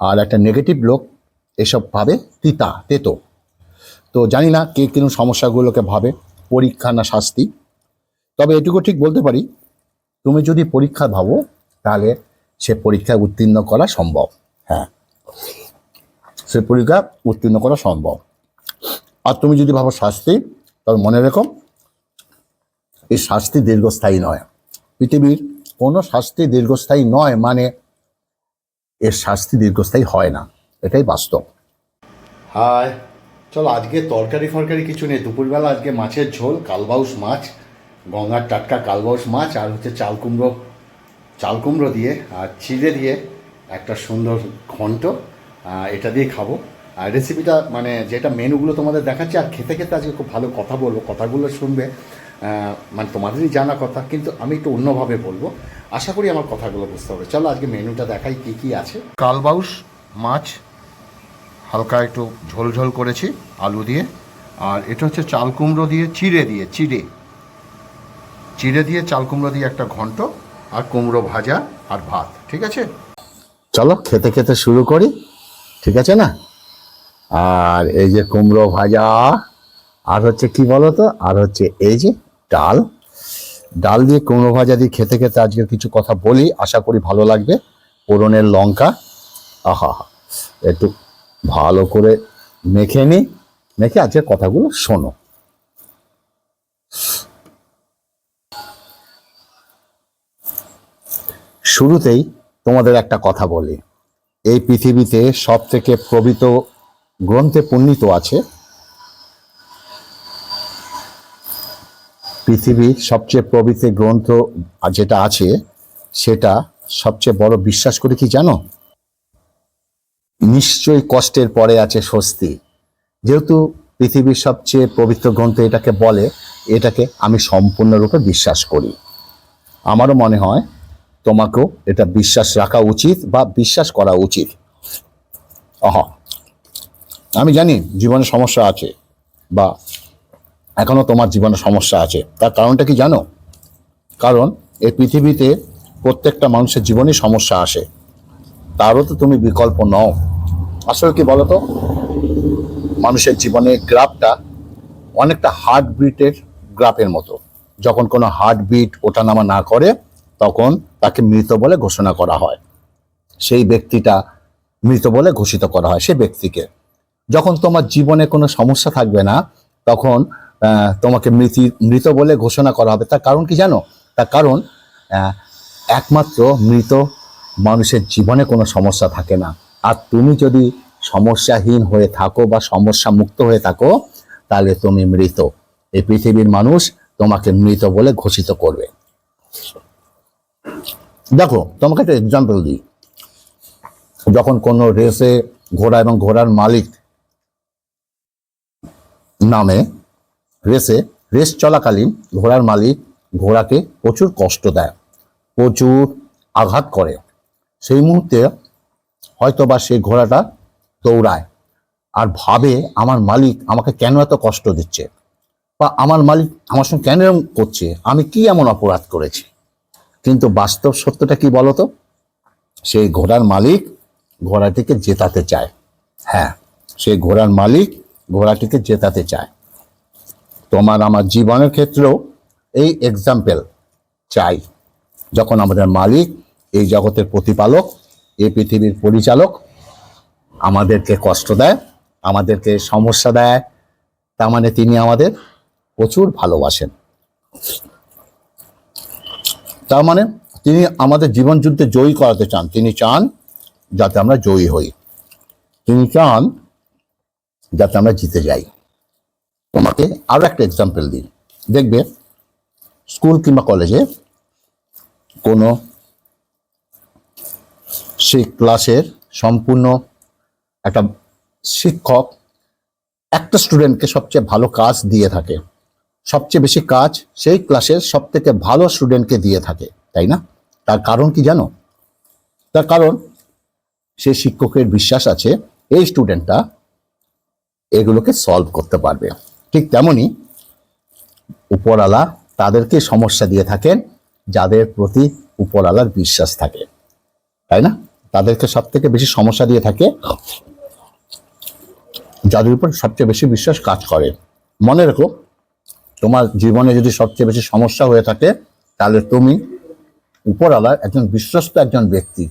আর একটা নেগেটিভ লোক এসব ভাবে তেতো। তো জানি না কে কিরকম সমস্যাগুলোকে ভাবে, পরীক্ষা না শাস্তি। তবে এটুকু ঠিক বলতে পারি, তুমি যদি পরীক্ষা ভাবো তাহলে সে পরীক্ষায় উত্তীর্ণ করা সম্ভব। হ্যাঁ, সে পরীক্ষা উত্তীর্ণ করা সম্ভব। আর তুমি যদি ভাবো শাস্তি, তবে মনে রেখো এই শাস্তি দীর্ঘস্থায়ী নয়। পৃথিবীর কোনো শাস্তি দীর্ঘস্থায়ী নয়, মানে এর শাস্তি দীর্ঘস্থায়ী হয় না, এটাই বাস্তব। হায়, চলো আজকে তরকারি কিছু নেই। দুপুরবেলা আজকে মাছের ঝোল, কালবাউস মাছ, গঙ্গার টাটকা কালবাউস মাছ, আর হচ্ছে চাল কুমড়ো দিয়ে আর চিড়ে দিয়ে একটা সুন্দর ঘন্ট, এটা দিয়ে খাবো। আর রেসিপিটা মানে যেটা মেনুগুলো তোমাদের দেখাচ্ছি, আর খেতে খেতে আজকে খুব ভালো কথা বলবো, কথাগুলো শুনবে, মানে তোমাদেরই জানা কথা, কিন্তু আমি একটু অন্যভাবে বলবো। আশা করি আমার কথাগুলো বুঝতে হবে। চলো আজকে মেনুটা দেখাই কী কী আছে। কালবাউস মাছ হালকা একটু ঝোল করেছি আলু দিয়ে, আর এটা হচ্ছে চাল কুমড়ো দিয়ে চিড়ে দিয়ে চাল কুমড়ো দিয়ে একটা ঘন্ট, আর কুমড়ো ভাজা আর ভাত। ঠিক আছে, চলো খেতে খেতে শুরু করি, ঠিক আছে না? আর এই যে কুমড়ো ভাজা, আর হচ্ছে কি বলো তো, আর হচ্ছে এই যে ডাল দিয়ে কুমড়ো ভাজা দিয়ে খেতে খেতে আজকের কিছু কথা বলি, আশা করি ভালো লাগবে। পোড়নের লঙ্কা, আহা, একটু ভালো করে মেখে আজকের কথাগুলো শোনো। শুরুতেই তোমাদের একটা কথা বলি, এই পৃথিবীতে সব থেকে পবিত্র গ্রন্থে পুণ্যিত আছে, পৃথিবীর সবচেয়ে পবিত্র গ্রন্থ যেটা আছে সেটা সবচেয়ে বড় বিশ্বাস করে কি জানো? নিশ্চয়ই কষ্টের পরে আছে স্বস্তি। যেহেতু পৃথিবীর সবচেয়ে পবিত্র গ্রন্থ এটাকে বলে, এটাকে আমি সম্পূর্ণরূপে বিশ্বাস করি। আমারও মনে হয় তোমাকেও এটা বিশ্বাস রাখা উচিত বা বিশ্বাস করা উচিত। আমি জানি জীবনে সমস্যা আছে, বা এখনো তোমার জীবনে সমস্যা আছে। তার কারণটা কি জানো? কারণ এই পৃথিবীতে প্রত্যেকটা মানুষের জীবনে সমস্যা আসে, তারও তো তুমি বিকল্প নও। আসলে কি বলতো, মানুষের জীবনে গ্রাফটা অনেকটা হার্টবিটের গ্রাফের মতো। যখন কোনো হার্টবিট ওঠানামা না করে, তখন তাকে মৃত বলে ঘোষণা করা হয়। সেই ব্যক্তিটা মৃত বলে ঘোষিত করা হয় সেই ব্যক্তিকে। যখন তোমার জীবনে কোনো সমস্যা থাকবে না, তখন তোমাকে মৃত বলে ঘোষণা করা হবে। তার কারণ কি জানো? তার কারণ একমাত্র মৃত মানুষের জীবনে কোনো সমস্যা থাকে না। আর তুমি যদি সমস্যাহীন হয়ে থাকো বা সমস্যা মুক্ত হয়ে থাকো, তাহলে তুমি মৃত। এই পৃথিবীর মানুষ তোমাকে মৃত বলে ঘোষিত করবে। দেখো, তোমাকে একটা এক্সাম্পল দিই। যখন কোনো রেসে ঘোড়া এবং ঘোড়ার মালিক নামে রেস চলাকালীন ঘোড়ার মালিক ঘোড়াকে প্রচুর কষ্ট দেয়, প্রচুর আঘাত করে। সেই মুহূর্তে হয়তোবা সেই ঘোড়াটা দৌড়ায় আর ভাবে, আমার মালিক আমাকে কেন এত কষ্ট দিচ্ছে, বা আমার মালিক আমার সঙ্গে কেন এরকম করছে, আমি কি এমন অপরাধ করেছি। কিন্তু বাস্তব সত্যটা কি বলতো? সেই ঘোড়ার মালিক ঘোড়াটিকে জেতাতে চায়। হ্যাঁ, সেই ঘোড়ার মালিক ঘোড়াটিকে জেতাতে চায়। তোমার আমার জীবনের ক্ষেত্রেও এই এক্সাম্পল চাই। যখন আমাদের মালিক, এই জগতের প্রতিপালক, এই পৃথিবীর পরিচালক আমাদেরকে কষ্ট দেয়, আমাদেরকে সমস্যা দেয়, তার মানে তিনি আমাদের প্রচুর ভালোবাসেন। তার মানে তিনি আমাদের জীবন যুদ্ধে জয়ী করাতে চান। তিনি চান যাতে আমরা জয়ী হই, তিনি চান যাতে আমরা জিতে যাই। তোমাকে আরো একটা এক্সাম্পল দিই। দেখবে স্কুল কিংবা কলেজে কোনো সেই ক্লাসের সম্পূর্ণ একটা শিক্ষক একটা স্টুডেন্টকে সবচেয়ে ভালো কাজ দিয়ে থাকে, সবচেয়ে বেশি কাজ সেই ক্লাসের সব থেকে ভালো স্টুডেন্টকে দিয়ে থাকে, তাই না? তার কারণ কি জানো? তার কারণ সেই শিক্ষকের বিশ্বাস আছে এই স্টুডেন্টটা এগুলোকে সলভ করতে পারবে। ঠিক তেমনি উপরওয়ালা তাদেরকে সমস্যা দিয়ে থাকেন যাদের প্রতি উপরওয়ালার বিশ্বাস থাকে, তাই না? তাদেরকে সব থেকে বেশি সমস্যা দিয়ে থাকে যাদের উপর সবচেয়ে বেশি বিশ্বাস কাজ করে। মনে রেখো, তোমার জীবনে যদি সবচেয়ে বেশি সমস্যা হয়ে থাকে, তাহলে তুমি উপরওয়ালার একজন বিশ্বস্ত একজন ব্যক্তি।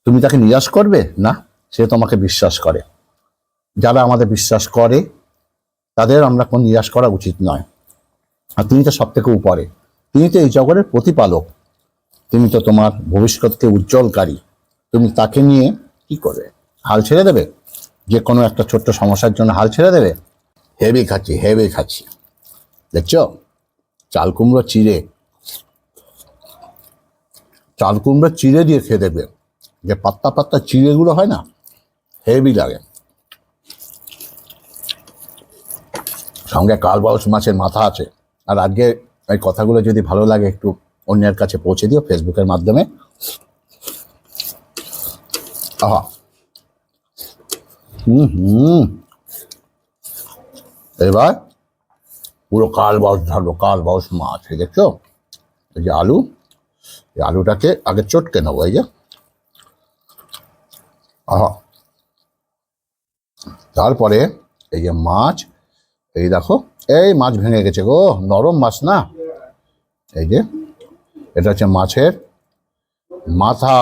তুমি তাকে নিরাশ করবে না, সে তোমাকে বিশ্বাস করে। যারা আমাদের বিশ্বাস করে তাদের আমরা কোনো নিরাশ করা উচিত নয়। আর তিনি তো সব থেকে উপরে, তিনি তো এই জগতের প্রতিপালক, তিনি তো তোমার ভবিষ্যৎকে উজ্জ্বলকারী। তুমি তাকে নিয়ে কি করবে? হাল ছেড়ে দেবে? যে কোনো একটা ছোট্ট সমস্যার জন্য হাল ছেড়ে দেবে? হেভি খাচ্ছি, হেভি খাচ্ছি। দেখছ, চাল কুমড়ো চিড়ে, চাল কুমড়ো চিড়ে দিয়ে খেয়ে দেবে। যে পাত্তা পাত্তা চিড়েগুলো হয় না, হেভি লাগে। সঙ্গে কালবাউস মাছের মাথা আছে। আর আজকে এই কথাগুলো যদি ভালো লাগে, একটু অন্যের কাছে পৌঁছে দিও ফেসবুকের মাধ্যমে। আহা, এবার পুরো কালবাউস ধরো, কালবাউস মাছ। এই দেখছো, এই যে আলু, এই আলুটাকে আগে চটকে নেবো। এই যে আহা, তারপরে এই যে মাছ, এই দেখো, এই মাছ ভেঙে গেছে গো, নরম মাছ না। এই যে এটা হচ্ছে মাছের মাথা,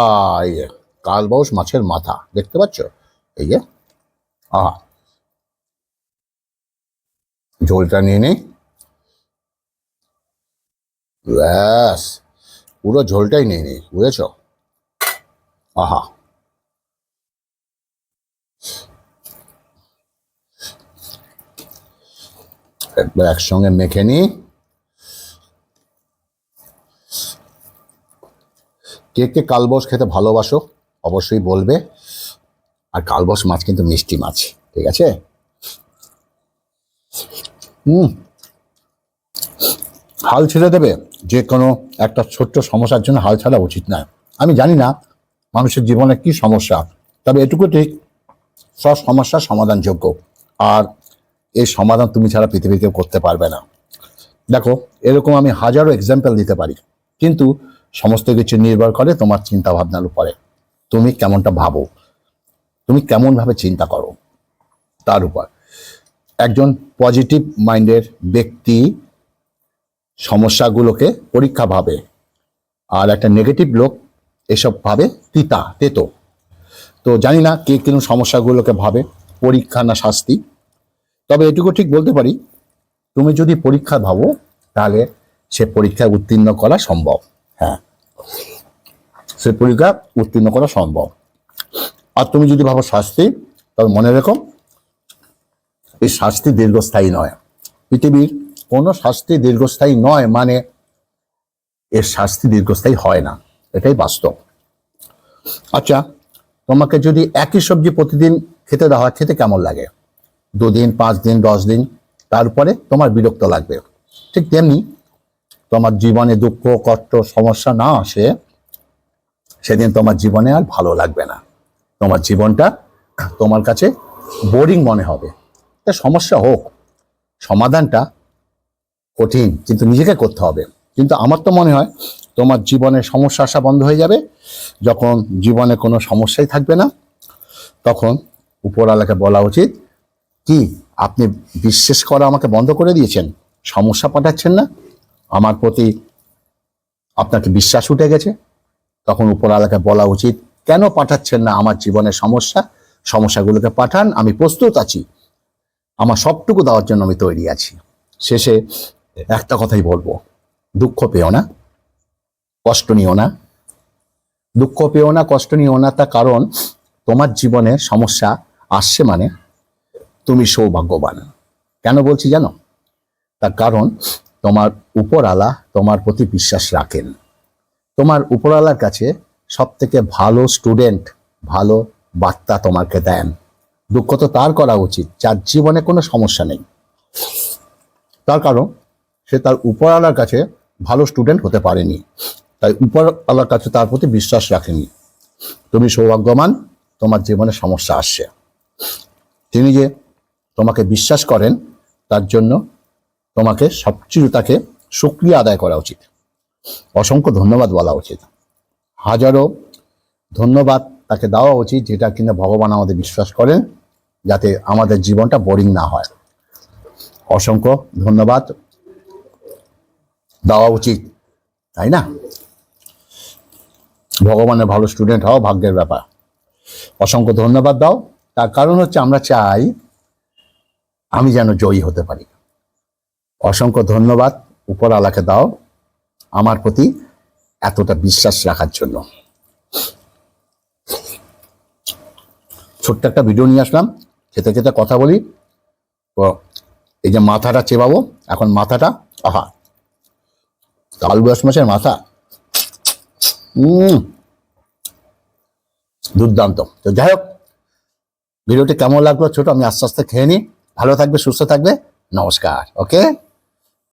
এই যে কালবাউস মাছের মাথা, দেখতে পাচ্ছ? এই যে আহা, ঝোলটা নিয়ে নেই, ব্যাস পুরো ঝোলটাই নিয়ে নেই, বুঝেছ? আহা, একবার একসঙ্গে মেখে নিই। কে কে কালবাউস খেতে ভালোবাসো অবশ্যই বলবে। আর কালবাউস মাছ কিন্তু মিষ্টি মাছ, ঠিক আছে? হাল ছেড়ে দেবে? যে কোনো একটা ছোট্ট সমস্যার জন্য হাল ছাড়া উচিত নয়। আমি জানি না মানুষের জীবনে কি সমস্যা, তবে এটুকু ঠিক, সব সমস্যার সমাধানযোগ্য। আর এই সমাধান তুমি ছাড়া পৃথিবীতে কেউ করতে পারবে না। দেখো, এরকম আমি হাজারো এক্সাম্পল দিতে পারি, কিন্তু সমস্ত কিছু নির্ভর করে তোমার চিন্তা ভাবনার উপরে। তুমি কেমনটা ভাবো, তুমি কেমন ভাবে চিন্তা করো, তার উপর। একজন পজিটিভ মাইন্ডের ব্যক্তি সমস্যাগুলোকে পরীক্ষা ভাবে, আর একটা নেগেটিভ লোক এসব ভাবে তিতা তেতো। তো জানি না কে কিরকম সমস্যাগুলোকে ভাবে পরীক্ষা না শাস্তি, তবে এটুকু ঠিক বলতে পারি, তুমি যদি পরীক্ষা ভাবো তাহলে সে পরীক্ষায় উত্তীর্ণ করা সম্ভব। হ্যাঁ, সে পরীক্ষা উত্তীর্ণ করা সম্ভব। আর তুমি যদি ভাবো শাস্তি, তবে মনে রেখো, এই শাস্তি দীর্ঘস্থায়ী নয়। পৃথিবীর কোনো শাস্তি দীর্ঘস্থায়ী নয়, মানে এর শাস্তি দীর্ঘস্থায়ী হয় না, এটাই বাস্তব। আচ্ছা, তোমাকে যদি একই সবজি প্রতিদিন খেতে দেওয়া হয়, খেতে কেমন লাগে? 2 দিন, 5 দিন, 10 দিন, তারপরে তোমার বিরক্ত লাগবে। ঠিক তেমনি তোমার জীবনে দুঃখ কষ্ট সমস্যা না আসে সেদিন তোমার জীবনে আর ভালো লাগবে না। তোমার জীবনটা তোমার কাছে বোরিং মনে হবে। তা সমস্যা হোক, সমাধানটা কঠিন, কিন্তু নিজেকে করতে হবে। কিন্তু আমার তো মনে হয় তোমার জীবনে সমস্যা আসা বন্ধ হয়ে যাবে যখন জীবনে কোনো সমস্যাই থাকবে না। তখন উপরওয়ালাকে বলা উচিত, কি আপনি বিশ্বাস করা আমাকে বন্ধ করে দিয়েছেন, সমস্যা পাঠাচ্ছেন না, আমার প্রতি আপনাকে বিশ্বাস উঠে গেছে। তখন উপরওয়ালাকে বলা উচিত, কেন পাঠাচ্ছেন না আমার জীবনের সমস্যা, সমস্যাগুলোকে পাঠান, আমি প্রস্তুত আছি, আমার সবটুকু দেওয়ার জন্য আমি তৈরি আছি। শেষে একটা কথাই বলবো, দুঃখ পেও না, কষ্ট নিও না। দুঃখ পেও না, কষ্ট নিও না, তার কারণ তোমার জীবনে সমস্যা আসছে মানে তুমি সৌভাগ্যবান। কেন বলছি জানো? তার কারণ তোমার উপরওয়ালা তোমার প্রতি বিশ্বাস রাখেন। তোমার উপরওয়ালার কাছে সব থেকে ভালো স্টুডেন্ট, ভালো বার্তা তোমাকে দেন। দুঃখ তো তার করা উচিত যার জীবনে কোনো সমস্যা নেই, তার কারণ সে তার উপরওয়ালার কাছে ভালো স্টুডেন্ট হতে পারেনি, তাই উপরওয়ালার কাছে তার প্রতি বিশ্বাস রাখেনি। তুমি সৌভাগ্যবান, তোমার জীবনে সমস্যা আসছে, তিনি যে তোমাকে বিশ্বাস করেন তার জন্য তোমাকে সবচেয়ে তাকে শুকরিয়া আদায় করা উচিত, অসংখ্য ধন্যবাদ বলা উচিত। হাজারো ধন্যবাদ তাকে দেওয়া উচিত, যেটা কিনা ভগবান আমাদের বিশ্বাস করেন, যাতে আমাদের জীবনটা বোরিং না হয়। অসংখ্য ধন্যবাদ দেওয়া উচিত, তাই না? ভগবানের ভালো স্টুডেন্ট হও ভাগ্যের ব্যাপার। অসংখ্য ধন্যবাদ দাও, তার কারণ হচ্ছে আমরা চাই আমি যেন জয়ী হতে পারি। অসংখ্য ধন্যবাদ উপরওয়ালাকে দাও আমার প্রতি এতটা বিশ্বাস রাখার জন্য। ছোট্ট একটা ভিডিও নিয়ে আসলাম, খেতে খেতে কথা বলি। তো এই যে মাথাটা চেবাবো এখন, মাথাটা আহা, কালবৈশ মাছের মাথা, দুর্দান্ত। তো যাই হোক, ভিডিওটি কেমন লাগলো ছোট, আমি আস্তে আস্তে খেয়ে নিই। ভালো থাকবে, সুস্থ থাকবে, নমস্কার। ওকে।